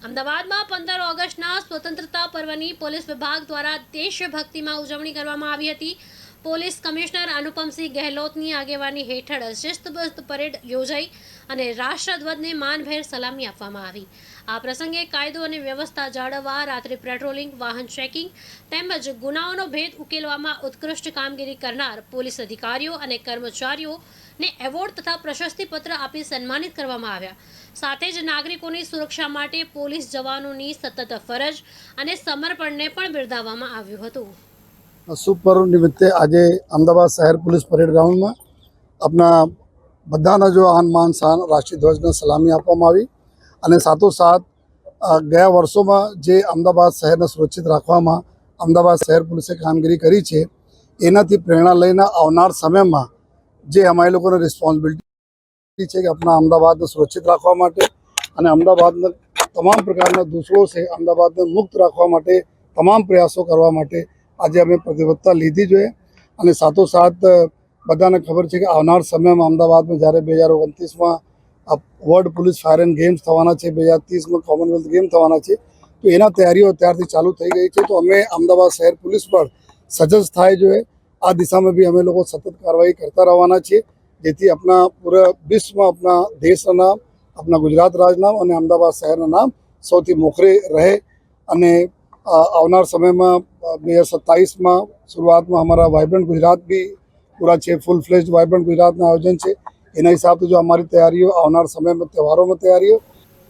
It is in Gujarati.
અમદાવાદમાં 15 ઓગસ્ટના સ્વતંત્રતા પર્વની પોલીસ વિભાગ દ્વારા દેશભક્તિમાં ઉજવણી કરવામાં આવી હતી। પોલીસ કમિશનર અનુપમસિંહ ગહેલોતની આગેવાની હેઠળ શિસ્તબદ્ધ પરેડ યોજાઈ અને રાષ્ટ્રધ્વજને માનભેર સલામી આપવામાં આવી। આ પ્રસંગે કાયદો અને વ્યવસ્થા જાળવવા, રાત્રિ પેટ્રોલિંગ, વાહન ચેકિંગ તેમજ ગુનાઓનો ભેદ ઉકેલવામાં ઉત્કૃષ્ટ કામગીરી કરનાર પોલીસ અધિકારીઓ અને કર્મચારીઓને એવોર્ડ તથા પ્રશસ્તિપત્ર આપી સન્માનિત કરવામાં આવ્યા। સાથે જ નાગરિકોની સુરક્ષા માટે પોલીસ જવાનોની સતત ફરજ અને સમર્પણને પણ બિરદાવવામાં આવ્યું હતું। શુભ પર્વ નિમિત્તે આજે અમદાવાદ શહેર પોલીસ પરેડ ગ્રાઉન્ડમાં આપણા બધાના જો આન માન શાન રાષ્ટ્રીય ધ્વજને સલામી આપવામાં આવી અને સાથોસાથ ગયા વર્ષોમાં જે અમદાવાદ શહેરને સુરક્ષિત રાખવામાં અમદાવાદ શહેર પોલીસે કામગીરી કરી છે એનાથી પ્રેરણા લઈને આવનાર સમયમાં જે અમારી લોકોને રિસ્પોન્સિબિલિટી છે કે આપણા અમદાવાદને સુરક્ષિત રાખવા માટે અને અમદાવાદના તમામ પ્રકારના દૂષણો છે અમદાવાદને મુક્ત રાખવા માટે તમામ પ્રયાસો કરવા માટે આજે અમે પ્રતિબદ્ધતા લીધી જોઈએ અને સાથોસાથ બધાને ખબર છે કે આવનાર સમયમાં અમદાવાદમાં જ્યારે 2029માં world police fire and games થવાના છે, 2030માં કોમનવેલ્થ ગેમ થવાના છે, તો એના તૈયારીઓ અત્યારથી ચાલુ થઈ ગઈ છે। તો અમે અમદાવાદ શહેર પોલીસ પર સજ્જ થાય જોઈએ આ દિશામાં બી અમે લોકો સતત કાર્યવાહી કરતા રહેવાના છીએ જેથી આપણા પૂરા વિશ્વમાં આપણા દેશના નામ, આપણા ગુજરાત રાજના અને અમદાવાદ શહેરના નામ સૌથી મોખરે રહે અને આવનાર સમયમાં 2027માં શરૂઆતમાં અમારા વાઇબ્રન્ટ ગુજરાત બી પૂરા છે, ફૂલ ફ્લેજ વાઇબ્રન્ટ ગુજરાતના આયોજન છે। એના હિસાબથી જો અમારી તૈયારીઓ આવનાર સમયમાં તહેવારોમાં તૈયારીઓ